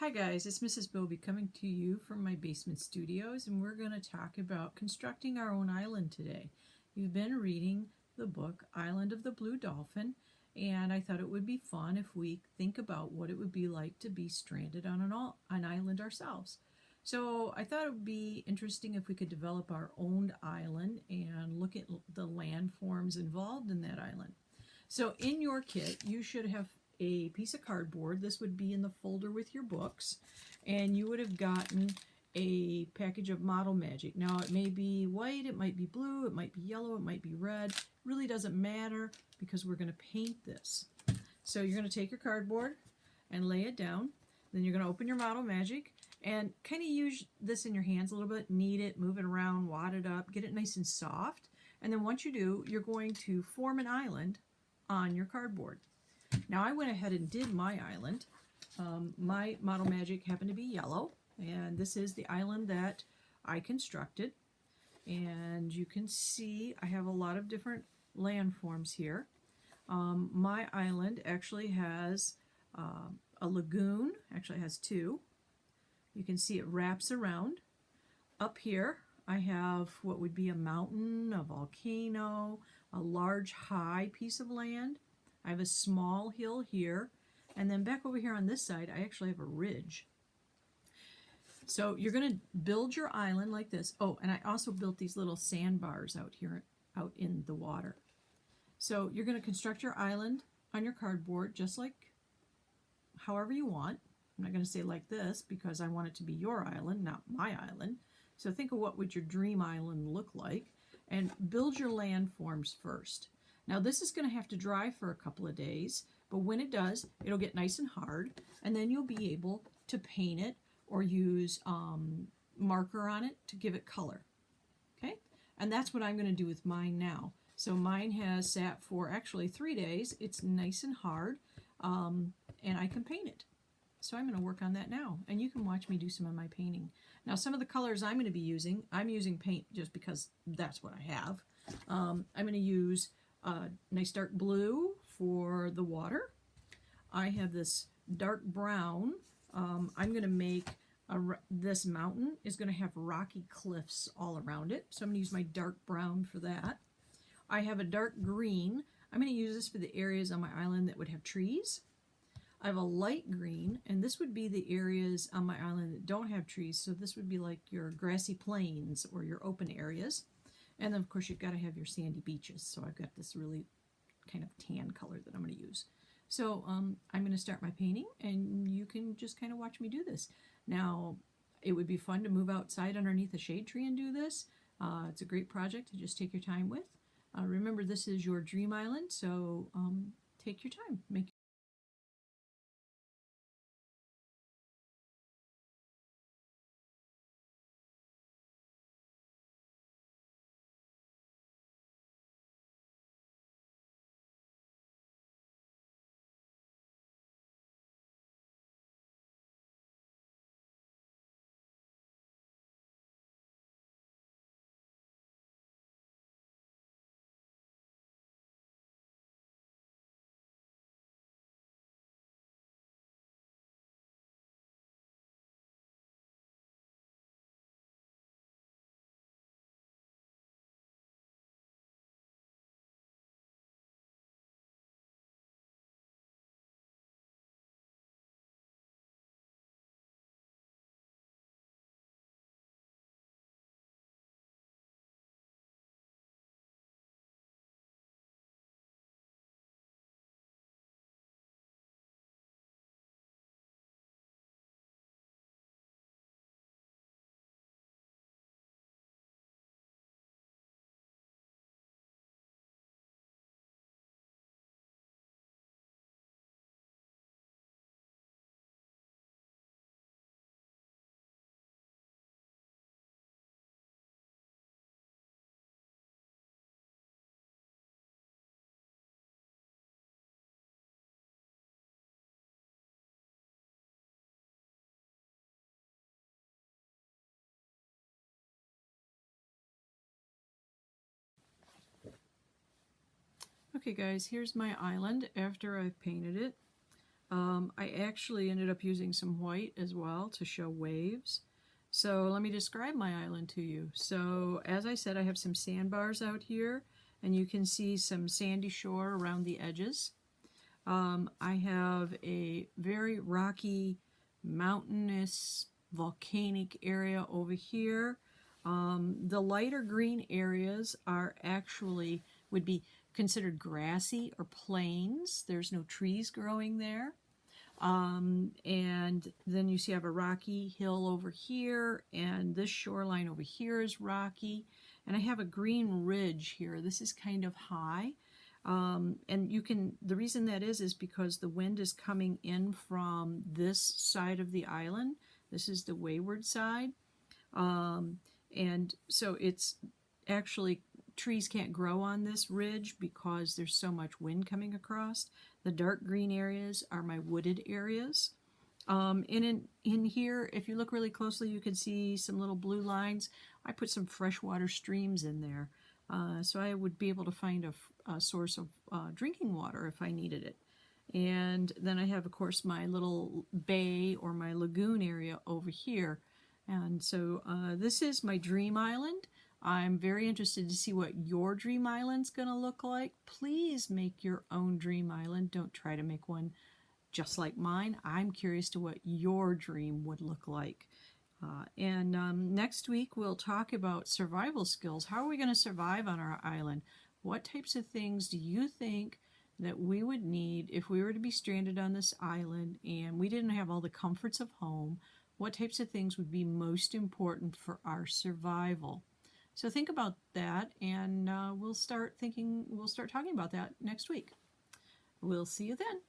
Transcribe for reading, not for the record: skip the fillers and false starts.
Hi guys, it's Mrs. Bobby coming to you from my basement studios, and we're going to talk about constructing our own island today. You've been reading the book Island of the Blue Dolphin, and I thought it would be fun if we think about what it would be like to be stranded on an island ourselves. So I thought it would be interesting if we could develop our own island and look at the landforms involved in that island. So in your kit, you should have a piece of cardboard. This would be in the folder with your books, and you would have gotten a package of Model Magic. Now it may be white, it might be blue, it might be yellow, it might be red. It really doesn't matter because we're going to paint this. So you're going to take your cardboard and lay it down. Then you're going to open your Model Magic and kind of use this in your hands a little bit, knead it, move it around, wad it up, get it nice and soft. And then once you do, you're going to form an island on your cardboard. Now I went ahead and did my island. My Model Magic happened to be yellow, and this is the island that I constructed. And you can see I have a lot of different landforms here. My island actually has a lagoon, actually has two. You can see it wraps around. Up here I have what would be a mountain, a volcano, a large high piece of land. I have a small hill here, and then back over here on this side I actually have a ridge. So you're going to build your island like this. Oh, and I also built these little sandbars out here out in the water. So you're going to construct your island on your cardboard just like however you want. I'm not going to say like this because I want it to be your island, not my island. So think of what would your dream island look like, and build your landforms first. Now this is going to have to dry for a couple of days, but when it does, it'll get nice and hard, and then you'll be able to paint it or use marker on it to give it color. Okay, and that's what I'm going to do with mine now. So mine has sat for actually 3 days. It's nice and hard, and I can paint it. So I'm going to work on that now, and you can watch me do some of my painting. Now some of the colors I'm going to be using, I'm using paint just because that's what I have. I'm going to use nice dark blue for the water. I have this dark brown. I'm going to make this mountain is going to have rocky cliffs all around it, so I'm going to use my dark brown for that. I have a dark green. I'm going to use this for the areas on my island that would have trees. I have a light green, and this would be the areas on my island that don't have trees, so this would be like your grassy plains or your open areas. And then, of course, you've got to have your sandy beaches. So I've got this really kind of tan color that I'm going to use. So I'm going to start my painting, and you can just kind of watch me do this. Now, it would be fun to move outside underneath a shade tree and do this. It's a great project to just take your time with. Remember, this is your dream island, so take your time. Okay guys, here's my island after I've painted it. I actually ended up using some white as well to show waves. So let me describe my island to you. So as I said, I have some sandbars out here, and you can see some sandy shore around the edges. I have a very rocky, mountainous, volcanic area over here. The lighter green areas are actually would be considered grassy or plains. There's no trees growing there. And then you see I have a rocky hill over here, and this shoreline over here is rocky. And I have a green ridge here. This is kind of high. And the reason that is because the wind is coming in from this side of the island. This is the wayward side. And so it's actually, trees can't grow on this ridge because there's so much wind coming across. The dark green areas are my wooded areas. And in here, if you look really closely, you can see some little blue lines. I put some freshwater streams in there. So I would be able to find a source of drinking water if I needed it. And then I have, of course, my little bay or my lagoon area over here. And so this is my dream island. I'm very interested to see what your dream island's going to look like. Please make your own dream island. Don't try to make one just like mine. I'm curious to what your dream would look like. And next week we'll talk about survival skills. How are we going to survive on our island? What types of things do you think that we would need if we were to be stranded on this island and we didn't have all the comforts of home? What types of things would be most important for our survival? So think about that, and we'll start talking about that next week. We'll see you then.